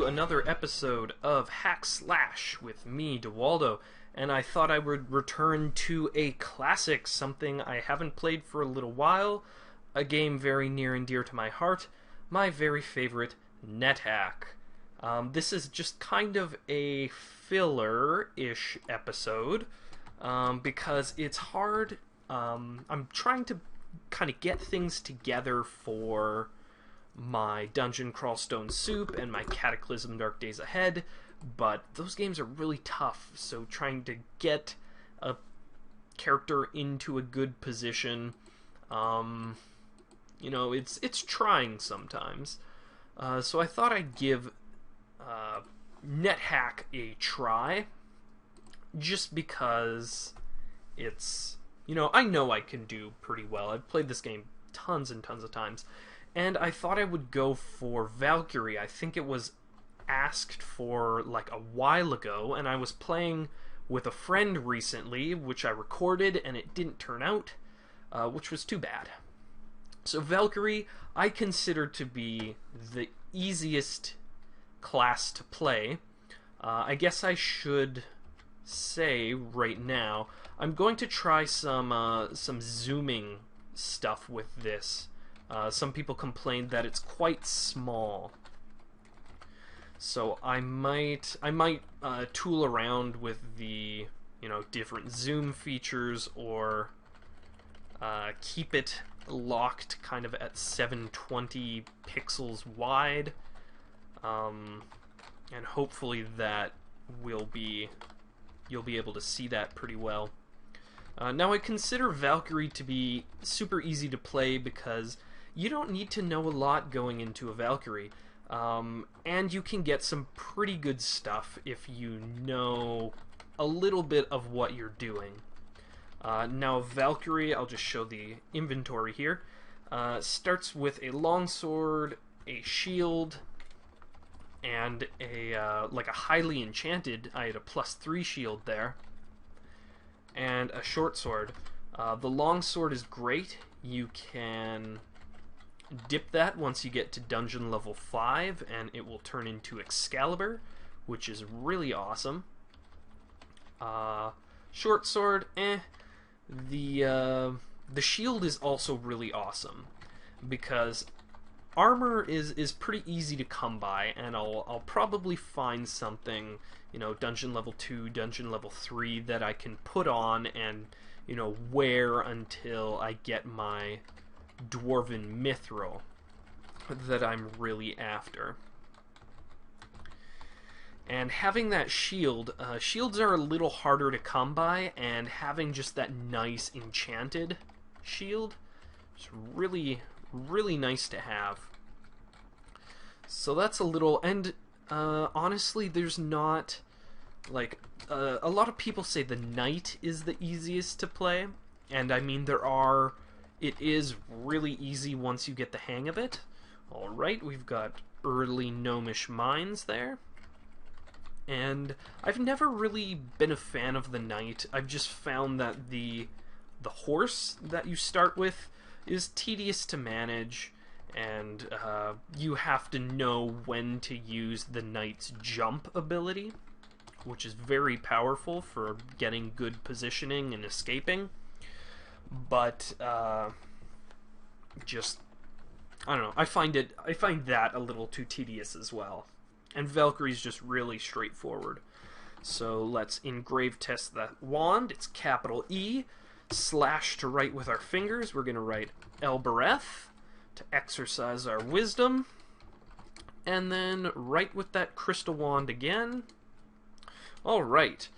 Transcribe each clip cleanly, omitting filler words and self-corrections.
Another episode of Hack Slash with me, Dewaldo, and I thought I would return to a classic, something I haven't played for a little while, a game very near and dear to my heart, my very favorite, Nethack. This is just kind of a filler-ish episode, because it's hard. I'm trying to kind of get things together for my Dungeon Crawl Stone Soup and my Cataclysm Dark Days Ahead, but those games are really tough, so trying to get a character into a good position, it's trying sometimes. So I thought I'd give Nethack a try, just because it's, I know I can do pretty well. I've played this game tons and tons of times. And I thought I would go for Valkyrie. I think it was asked for like a while ago, and I was playing with a friend recently, which I recorded, and it didn't turn out, which was too bad. So Valkyrie, I consider to be the easiest class to play. I guess I should say right now, I'm going to try some zooming stuff with this. Some people complained that it's quite small, so I might tool around with the different zoom features, or keep it locked kind of at 720 pixels wide, and hopefully that you'll be able to see that pretty well. Now I consider Valkyrie to be super easy to play because you don't need to know a lot going into a Valkyrie, and you can get some pretty good stuff if you know a little bit of what you're doing. Now Valkyrie, I'll just show the inventory here, starts with a longsword, a shield, and a highly enchanted, I had a +3 shield there, and a short sword. The longsword is great. You can dip that once you get to dungeon level 5, and it will turn into Excalibur, which is really awesome. Short sword, The shield is also really awesome, because armor is pretty easy to come by, and I'll probably find something, dungeon level 2, dungeon level 3 that I can put on and, wear until I get my Dwarven Mithril that I'm really after. And having that shield, shields are a little harder to come by, and having just that nice enchanted shield is really, really nice to have. So that's a little, and honestly, there's not, like, a lot of people say the knight is the easiest to play, and I mean it is really easy once you get the hang of it. Alright, we've got early gnomish mines there. And I've never really been a fan of the knight. I've just found that the horse that you start with is tedious to manage, and you have to know when to use the knight's jump ability, which is very powerful for getting good positioning and escaping. But just, I don't know, I find that a little too tedious as well. And Valkyrie's just really straightforward. So let's engrave test that wand. It's capital E, slash to write with our fingers. We're going to write Elbereth to exercise our wisdom. And then write with that crystal wand again. Alright,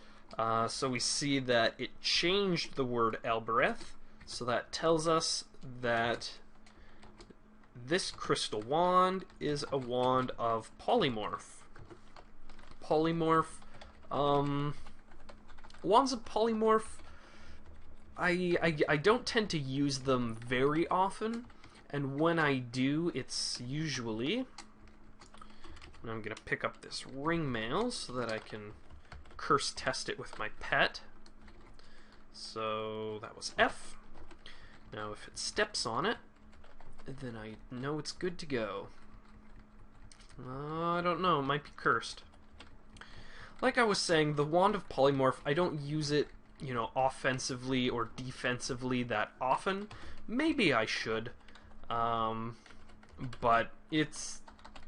so we see that it changed the word Elbereth. So that tells us that this crystal wand is a wand of polymorph. Wands of polymorph I don't tend to use them very often, and when I do, it's usually... And I'm going to pick up this ring mail so that I can curse test it with my pet. So that was F. Now if it steps on it, then I know it's good to go. I don't know, it might be cursed. Like I was saying, the Wand of Polymorph, I don't use it, you know, offensively or defensively that often. Maybe I should. But it's,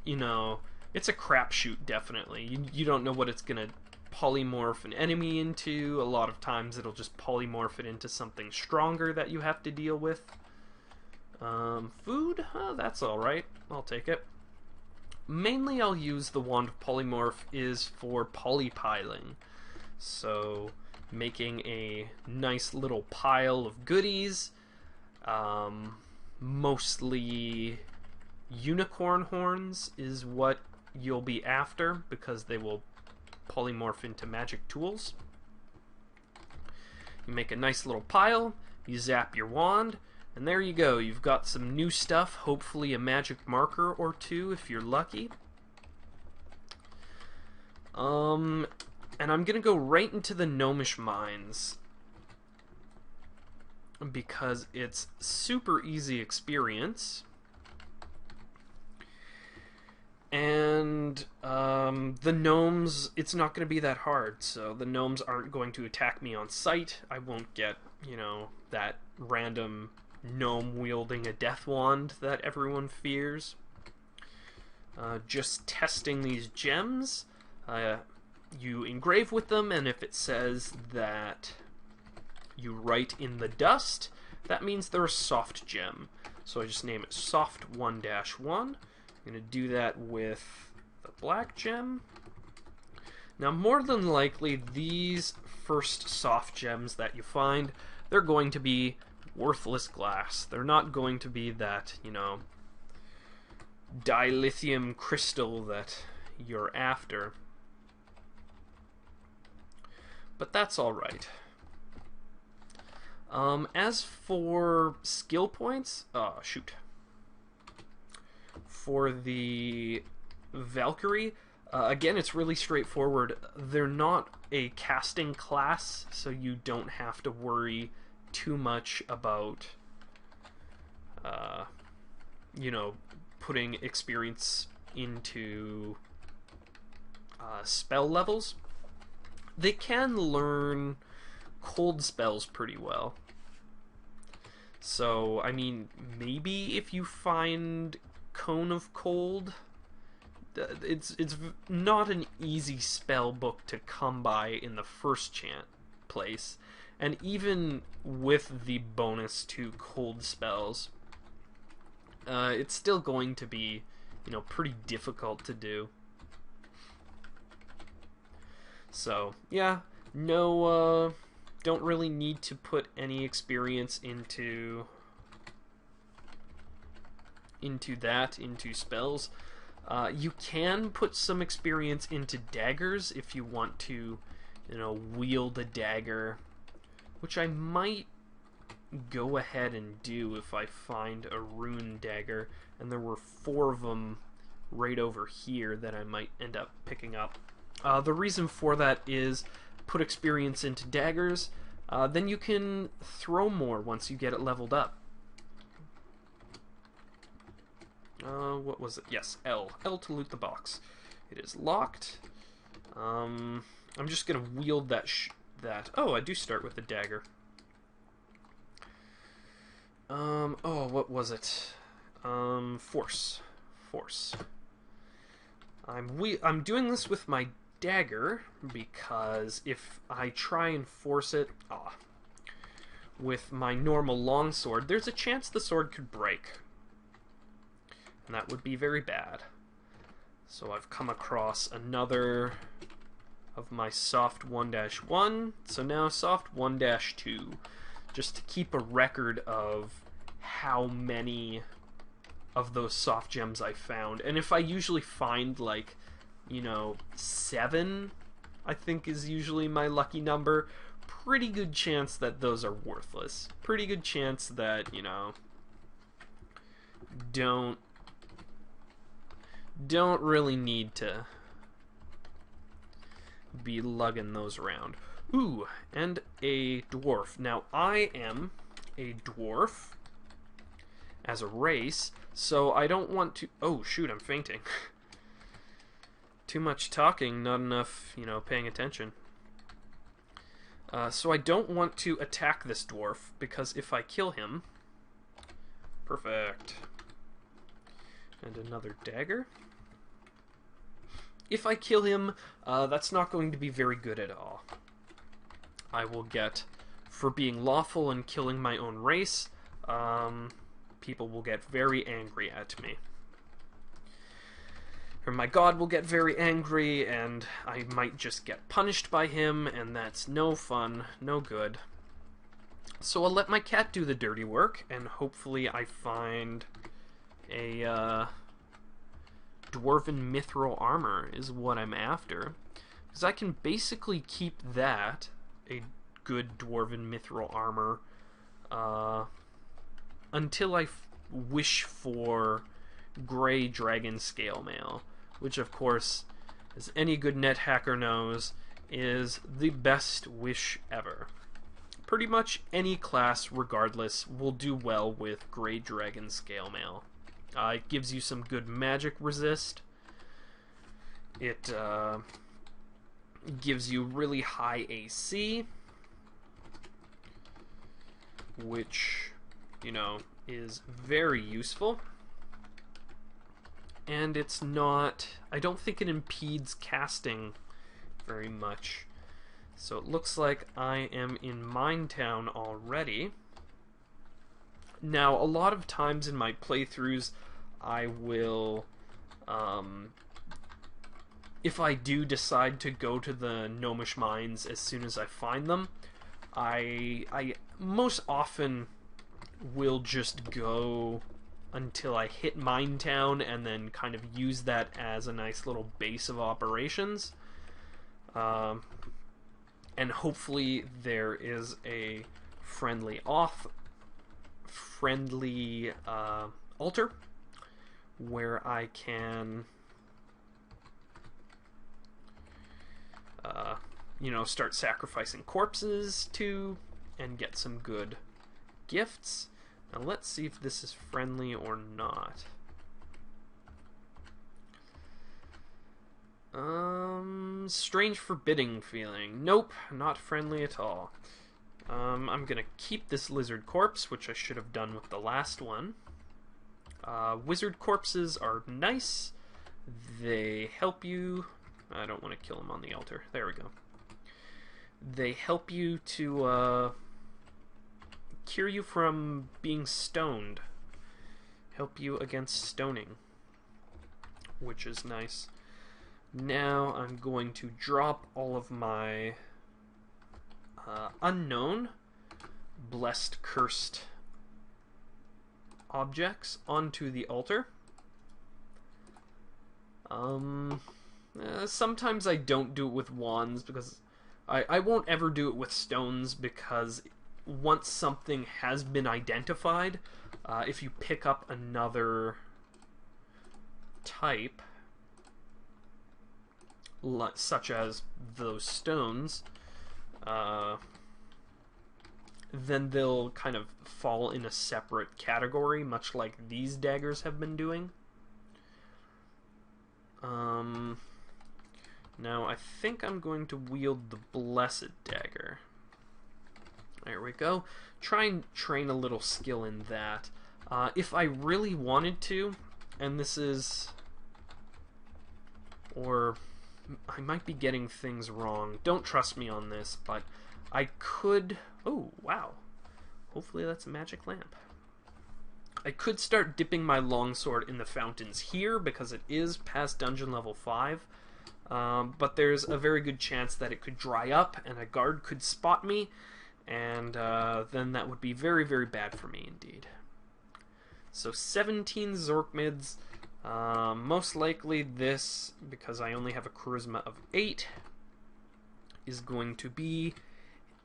you know, it's a crapshoot, definitely. You don't know what it's going to polymorph an enemy into. A lot of times it'll just polymorph it into something stronger that you have to deal with. Food? That's alright. I'll take it. Mainly I'll use the Wand of Polymorph is for polypiling. So, making a nice little pile of goodies. Mostly unicorn horns is what you'll be after, because they will polymorph into magic tools. You make a nice little pile, you zap your wand, and there you go. You've got some new stuff, hopefully a magic marker or two if you're lucky. And I'm gonna go right into the Gnomish Mines, because it's super easy experience. And the gnomes, it's not going to be that hard, so the gnomes aren't going to attack me on sight. I won't get, you know, that random gnome wielding a death wand that everyone fears. Just testing these gems. You engrave with them, and if it says that you write in the dust, that means they're a soft gem. So I just name it Soft 1-1. I'm going to do that with the black gem. Now, more than likely, these first soft gems that you find, they're going to be worthless glass. They're not going to be that, you know, dilithium crystal that you're after. But that's alright. As for skill points, for the Valkyrie, again, it's really straightforward. They're not a casting class, so you don't have to worry too much about, you know, putting experience into spell levels. They can learn cold spells pretty well. So, I mean, maybe if you find Cone of Cold, it's not an easy spell book to come by in the first place, and even with the bonus to cold spells, it's still going to be, you know, pretty difficult to do. So yeah, no, don't really need to put any experience into spells. You can put some experience into daggers if you want to, you know, wield a dagger, which I might go ahead and do if I find a rune dagger, and there were 4 of them right over here that I might end up picking up. The reason for that is put experience into daggers, then you can throw more once you get it leveled up. What was it? Yes, L. L to loot the box. It is locked. I'm just gonna wield that. Oh, I do start with the dagger. Oh, what was it? Force. I'm doing this with my dagger because if I try and force it with my normal longsword, there's a chance the sword could break. And that would be very bad. So I've come across another of my soft 1-1. So now soft 1-2. Just to keep a record of how many of those soft gems I found. And if I usually find, like, you know, 7, I think is usually my lucky number, pretty good chance that those are worthless. Pretty good chance that, you know, don't really need to be lugging those around. Ooh, and a dwarf. Now, I am a dwarf as a race, so I don't want to... Oh, shoot, I'm fainting. Too much talking, not enough, you know, paying attention. So I don't want to attack this dwarf, because if I kill him... Perfect. And another dagger. If I kill him, that's not going to be very good at all. I will get, for being lawful and killing my own race, people will get very angry at me. Or my god will get very angry, and I might just get punished by him, and that's no fun, no good. So I'll let my cat do the dirty work, and hopefully I find a dwarven mithril armor is what I'm after. Because I can basically keep that, a good dwarven mithril armor, until I wish for gray dragon scale mail, which of course, as any good net hacker knows, is the best wish ever. Pretty much any class, regardless, will do well with gray dragon scale mail. It gives you some good magic resist. It gives you really high AC, which, you know, is very useful. And it's not... I don't think it impedes casting very much. So it looks like I am in Minetown already. Now, a lot of times in my playthroughs, I will... if I do decide to go to the Gnomish Mines as soon as I find them, I most often will just go until I hit Minetown and then kind of use that as a nice little base of operations. And hopefully there is a friendly altar where I can you know, start sacrificing corpses to and get some good gifts. Now let's see if this is friendly or not. Strange forbidding feeling. Nope, not friendly at all. I'm gonna keep this lizard corpse, which I should have done with the last one. Wizard corpses are nice. They help you... I don't want to kill him on the altar. There we go. They help you to cure you from being stoned. Help you against stoning, which is nice. Now I'm going to drop all of my unknown, blessed, cursed objects onto the altar. Sometimes I don't do it with wands because I won't ever do it with stones, because once something has been identified, if you pick up another type, such as those stones, then they'll kind of fall in a separate category, much like these daggers have been doing. Now I think I'm going to wield the Blessed Dagger. There we go. Try and train a little skill in that. If I really wanted to, and this is... or I might be getting things wrong. Don't trust me on this, but I could... Oh, wow. Hopefully that's a magic lamp. I could start dipping my longsword in the fountains here, because it is past dungeon level 5. But there's a very good chance that it could dry up, and a guard could spot me, and then that would be very, very bad for me indeed. So 17 Zorkmids. Most likely this, because I only have a charisma of 8, is going to be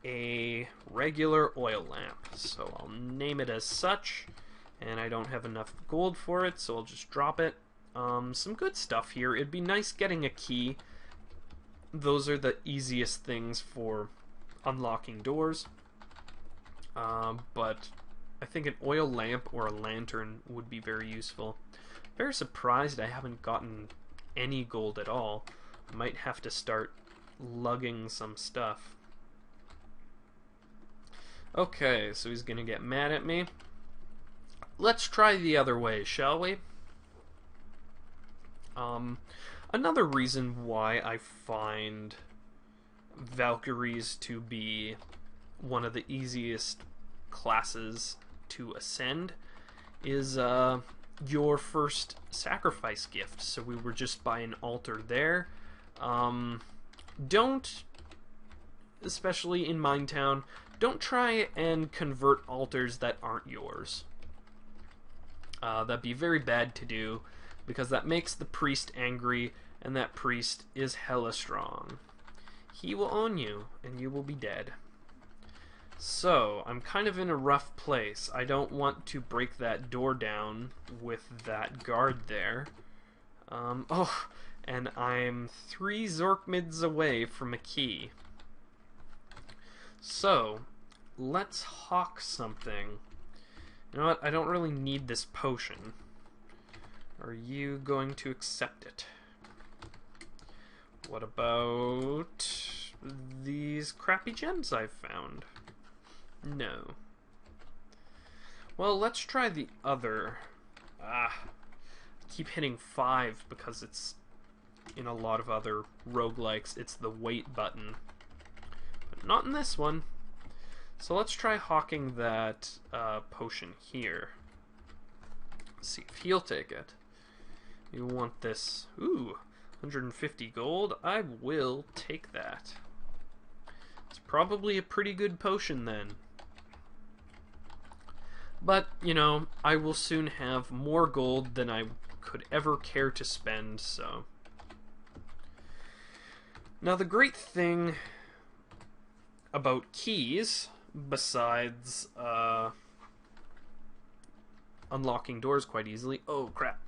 a regular oil lamp. So I'll name it as such, and I don't have enough gold for it, so I'll just drop it. Some good stuff here. It'd be nice getting a key. Those are the easiest things for unlocking doors. But I think an oil lamp or a lantern would be very useful. Very surprised I haven't gotten any gold at all. I might have to start lugging some stuff. Okay, so he's gonna get mad at me. Let's try the other way, shall we? Another reason why I find Valkyries to be one of the easiest classes to ascend is your first sacrifice gift. So we were just by an altar there. Don't, especially in Minetown, don't try and convert altars that aren't yours. That'd be very bad to do, because that makes the priest angry, and that priest is hella strong. He will own you, and you will be dead. So, I'm kind of in a rough place. I don't want to break that door down with that guard there. Oh, and I'm 3 Zorkmids away from a key. So, let's hawk something. You know what? I don't really need this potion. Are you going to accept it? What about these crappy gems I've found? No. Well, let's try the other. I keep hitting 5 because it's in a lot of other roguelikes. It's the wait button. But not in this one. So let's try hawking that potion here. See if he'll take it. You want this. Ooh, 150 gold. I will take that. It's probably a pretty good potion then. But, you know, I will soon have more gold than I could ever care to spend, so. Now, the great thing about keys, besides unlocking doors quite easily. Oh, crap.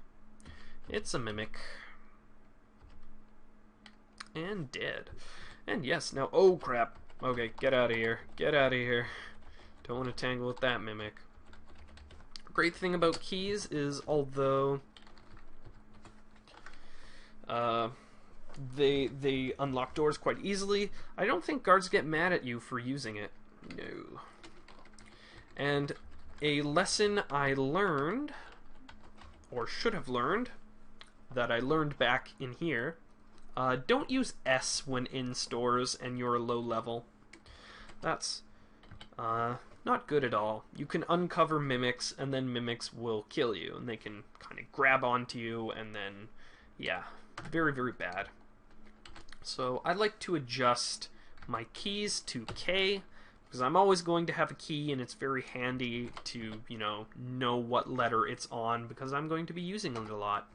It's a mimic. And dead. And yes, now, oh crap. Okay, get out of here. Get out of here. Don't want to tangle with that mimic. Great thing about keys is, although they unlock doors quite easily, I don't think guards get mad at you for using it. No. And a lesson I learned, or should have learned, that I learned back in here, don't use S when in stores and you're low level. That's not good at all. You can uncover mimics, and then mimics will kill you, and they can kind of grab onto you, and then, yeah, very, very bad. So I like to adjust my keys to K, because I'm always going to have a key, and it's very handy to, you know what letter it's on, because I'm going to be using it a lot.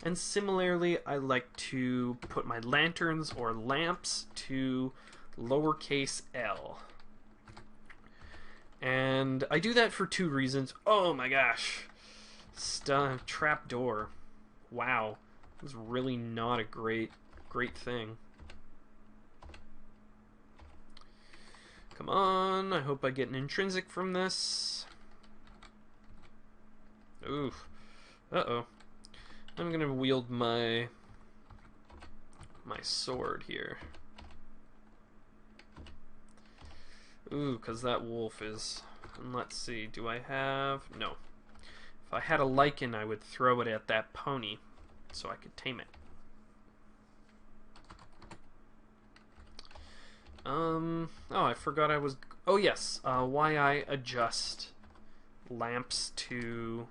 And similarly, I like to put my lanterns or lamps to lowercase l. And I do that for 2 reasons. Oh my gosh. Trapdoor. Wow. It was really not a great thing. Come on. I hope I get an intrinsic from this. Oof. Uh-oh. I'm gonna wield my sword here. Ooh, because that wolf is... And let's see, do I have... No. If I had a lichen, I would throw it at that pony so I could tame it. Oh, I forgot I was... Oh, yes. Why I adjust lamps to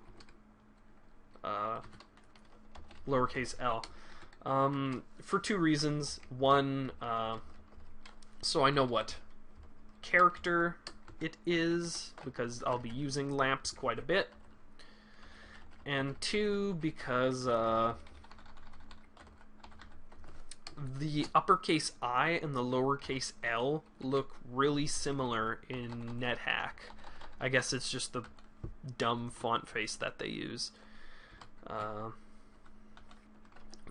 lowercase l. For 2 reasons. One, so I know what character it is, because I'll be using lamps quite a bit. And 2, because the uppercase I and the lowercase L look really similar in Nethack. I guess it's just the dumb font face that they use.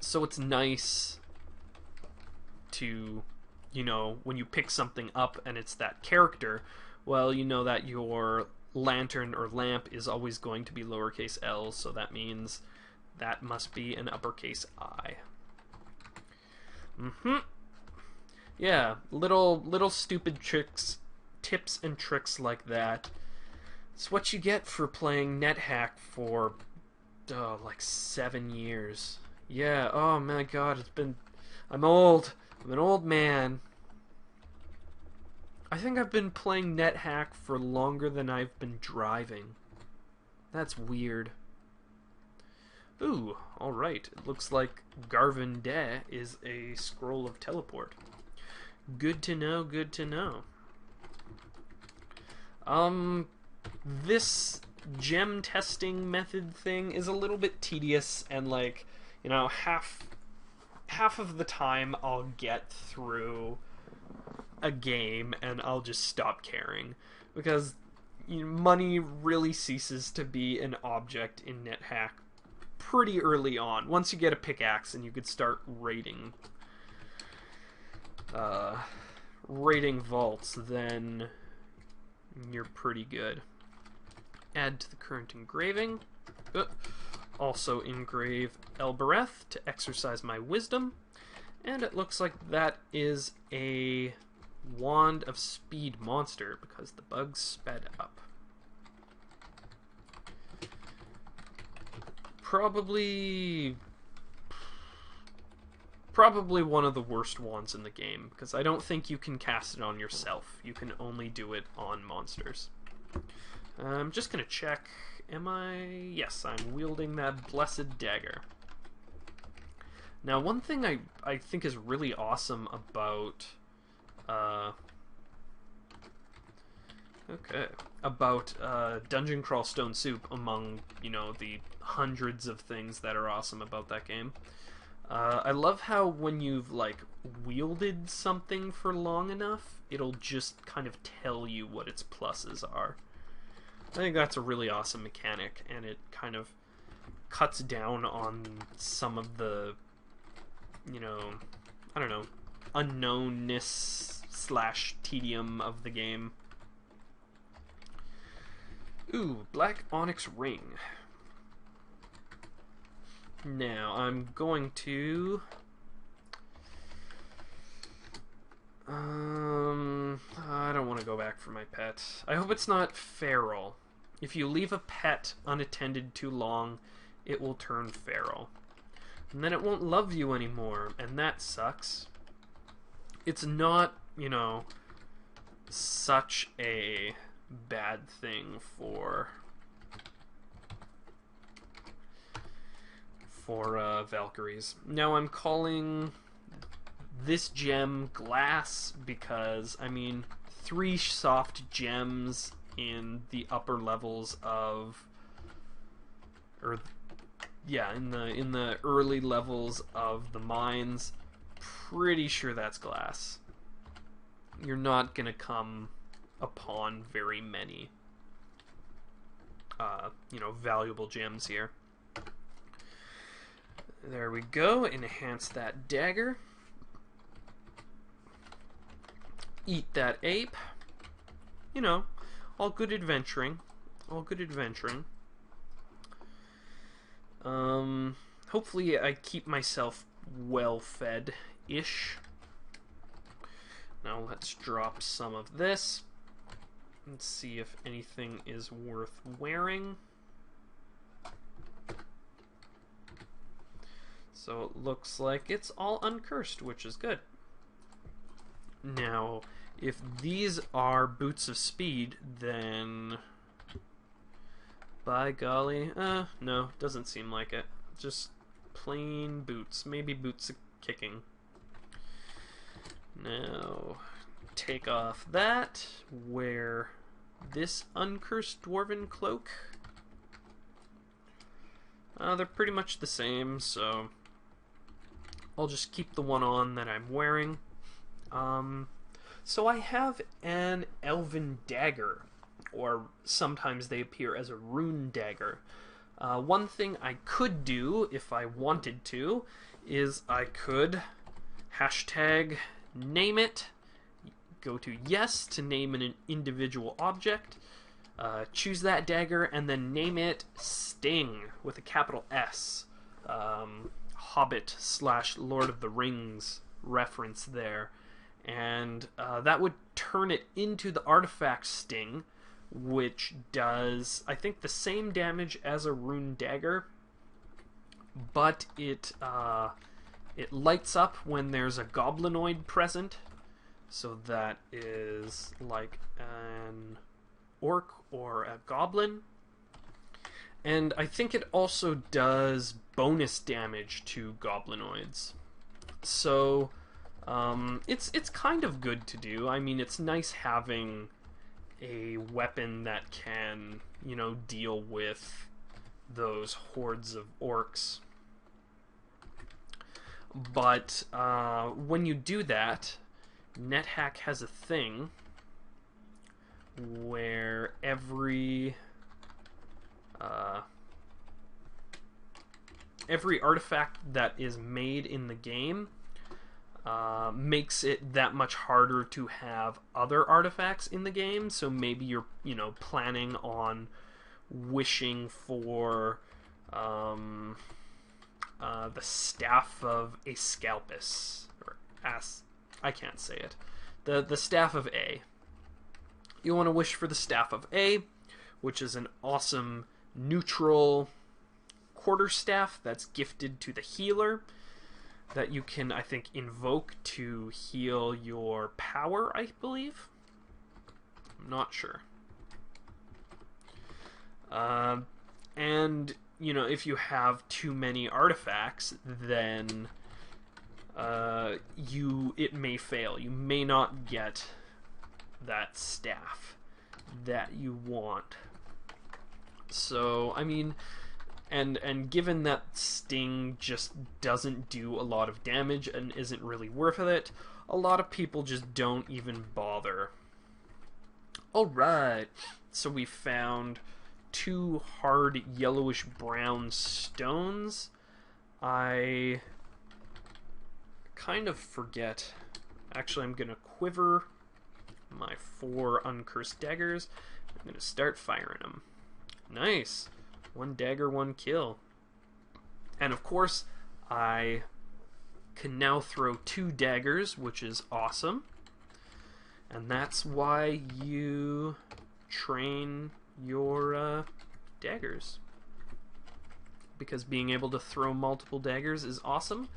So it's nice to, you know, when you pick something up and it's that character, well, you know that your lantern or lamp is always going to be lowercase l, so that means that must be an uppercase I. Yeah, little stupid tricks, tips and tricks like that. It's what you get for playing Nethack for like 7 years. Yeah, oh my god, I'm old. I'm an old man. I think I've been playing Nethack for longer than I've been driving. That's weird. Ooh, alright. It looks like Garvin De is a scroll of teleport. Good to know, good to know. This gem testing method thing is a little bit tedious, and like, you know, half of the time I'll get through a game and I'll just stop caring, because you know, money really ceases to be an object in Nethack pretty early on. Once you get a pickaxe and you could start raiding vaults, then you're pretty good. Add to the current engraving. Also engrave Elbereth to exercise my wisdom. And it looks like that is a Wand of Speed monster, because the bugs sped up. Probably one of the worst wands in the game, because I don't think you can cast it on yourself. You can only do it on monsters. I'm just going to check. Am I? Yes, I'm wielding that blessed dagger. Now, one thing I think is really awesome about Dungeon Crawl Stone Soup, among, you know, the hundreds of things that are awesome about that game, I love how when you've like wielded something for long enough, it'll just kind of tell you what its pluses are. I think that's a really awesome mechanic, and it kind of cuts down on some of the, you know, I don't know, unknownness / tedium of the game. Ooh, black onyx ring. Now, I'm going to... I don't want to go back for my pet. I hope it's not feral. If you leave a pet unattended too long, it will turn feral. And then it won't love you anymore, and that sucks. It's not, you know, such a bad thing for Valkyries. Now I'm calling this gem glass because, I mean, 3 soft gems in the upper levels of, or yeah, in the early levels of the mines, pretty sure that's glass. You're not gonna come upon very many you know, valuable gems here. There we go. Enhance that dagger. Eat that ape. You know, all good adventuring. All good adventuring. Hopefully I keep myself well fed-ish. Now let's drop some of this. Let's see if anything is worth wearing. So it looks like it's all uncursed, which is good. Now, if these are boots of speed, then... by golly, no, doesn't seem like it. Just plain boots. Maybe boots of kicking. Now, take off that, wear this uncursed dwarven cloak. They're pretty much the same, so I'll just keep the one on that I'm wearing. So I have an elven dagger, or sometimes they appear as a rune dagger. One thing I could do, if I wanted to, is I could hashtag name it, go to yes to name an individual object, choose that dagger, and then name it Sting with a capital S. Hobbit / Lord of the Rings reference there. And that would turn it into the artifact Sting, which does, I think, the same damage as a rune dagger, but it lights up when there's a goblinoid present. So that is like an orc or a goblin. And I think it also does bonus damage to goblinoids. So it's kind of good to do. I mean, it's nice having a weapon that can, deal with those hordes of orcs. But when you do that, Nethack has a thing where every artifact that is made in the game makes it that much harder to have other artifacts in the game. So maybe you're, planning on wishing for the staff of Ascalpus, or I can't say it. The staff of A. You want to wish for the staff of A, which is an awesome neutral quarterstaff that's gifted to the healer, that you can, I think, invoke to heal your power, I believe. I'm not sure. And, if you have too many artifacts, then it may fail. You may not get that staff that you want. So, I mean, and given that Sting just doesn't do a lot of damage and isn't really worth it, a lot of people just don't even bother. Alright, so we found 2 hard yellowish brown stones. I kind of forget. Actually, I'm going to quiver my 4 uncursed daggers. I'm going to start firing them. Nice. 1 dagger, 1 kill. And of course, I can now throw 2 daggers, which is awesome. And that's why you train your daggers. Because being able to throw multiple daggers is awesome.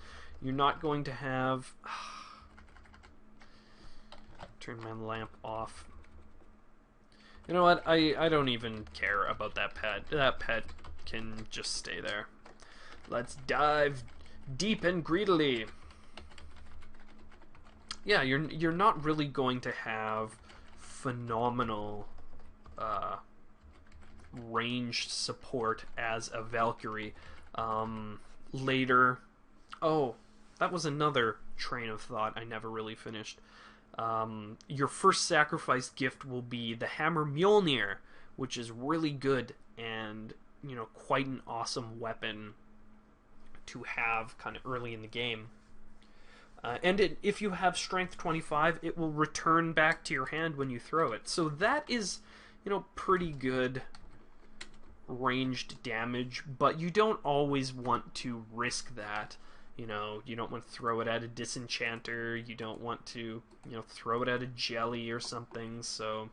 You're not going to have... Turn my lamp off. You know what? I don't even care about that pet. That pet can just stay there. Let's dive deep and greedily. Yeah, you're not really going to have phenomenal ranged support as a Valkyrie. Later... Oh, that was another train of thought I never really finished. Your first sacrifice gift will be the Hammer Mjolnir, which is really good and, quite an awesome weapon to have kind of early in the game. And if you have Strength 25, it will return back to your hand when you throw it. So that is, pretty good ranged damage, but you don't always want to risk that. You don't want to throw it at a disenchanter. You don't want to, throw it at a jelly or something. So,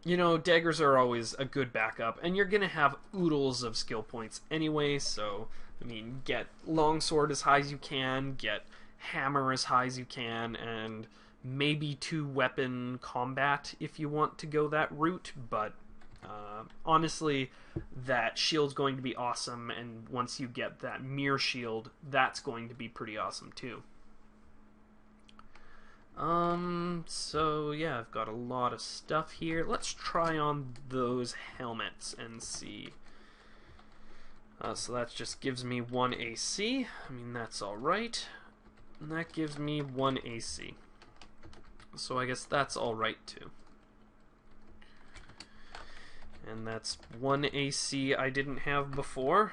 daggers are always a good backup. And you're going to have oodles of skill points anyway. So, I mean, get longsword as high as you can. Get hammer as high as you can. And maybe 2-weapon combat if you want to go that route. But... honestly, that shield's going to be awesome, and once you get that mirror shield, that's going to be pretty awesome too. So yeah, I've got a lot of stuff here. Let's try on those helmets and see. So that just gives me 1 AC. I mean, that's alright. And that gives me 1 AC. So I guess that's alright too. And that's 1 AC I didn't have before,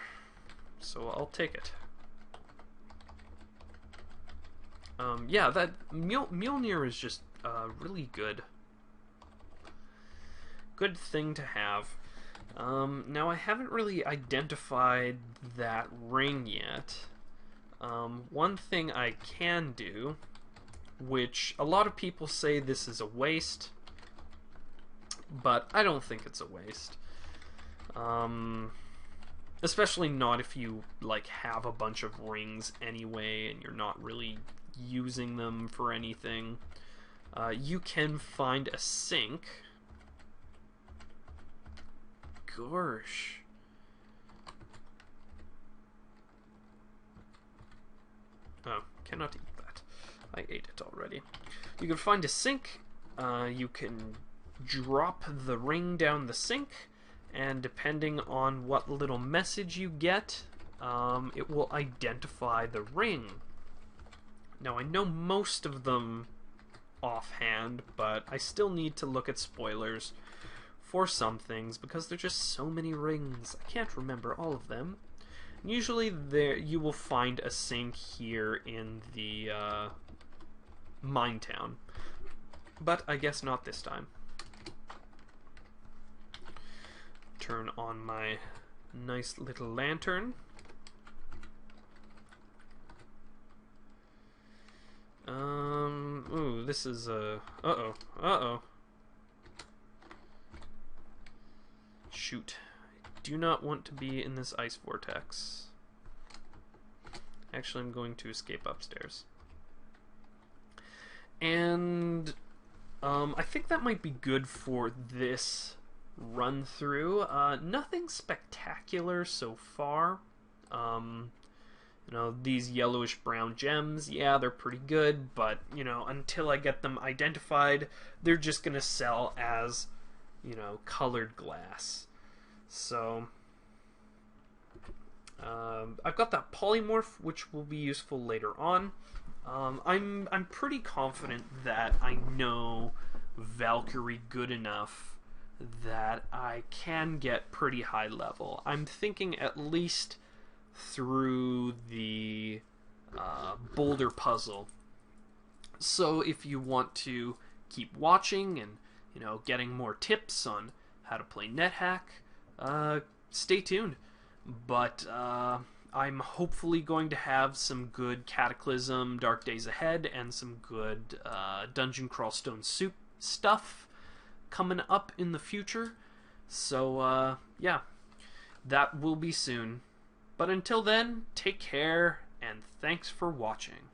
so I'll take it. Yeah, that Mjolnir is just really good. Good thing to have. Now I haven't really identified that ring yet. One thing I can do, which a lot of people say this is a waste, but I don't think it's a waste. Especially not if you like have a bunch of rings anyway and you're not really using them for anything. You can find a sink. Gosh. Oh, cannot eat that. I ate it already. You can find a sink. You can drop the ring down the sink, and depending on what little message you get, it will identify the ring. Now I know most of them offhand, but I still need to look at spoilers for some things because there's just so many rings. I can't remember all of them. Usually there you will find a sink here in the mine town, but I guess not this time. Turn on my nice little lantern. Ooh, this is uh-oh. Shoot. I do not want to be in this ice vortex. Actually, I'm going to escape upstairs. And I think that might be good for this run through. Nothing spectacular so far. You know, these yellowish brown gems, yeah, they're pretty good, but, you know, until I get them identified, they're just gonna sell as, you know, colored glass. So I've got that polymorph, which will be useful later on. I'm pretty confident that I know Valkyrie good enough that I can get pretty high level. I'm thinking at least through the boulder puzzle. So if you want to keep watching and, you know, getting more tips on how to play Nethack, stay tuned. But I'm hopefully going to have some good Cataclysm Dark Days Ahead and some good Dungeon Crawl Stone Soup stuff coming up in the future. So yeah, that will be soon. But until then, take care, and thanks for watching.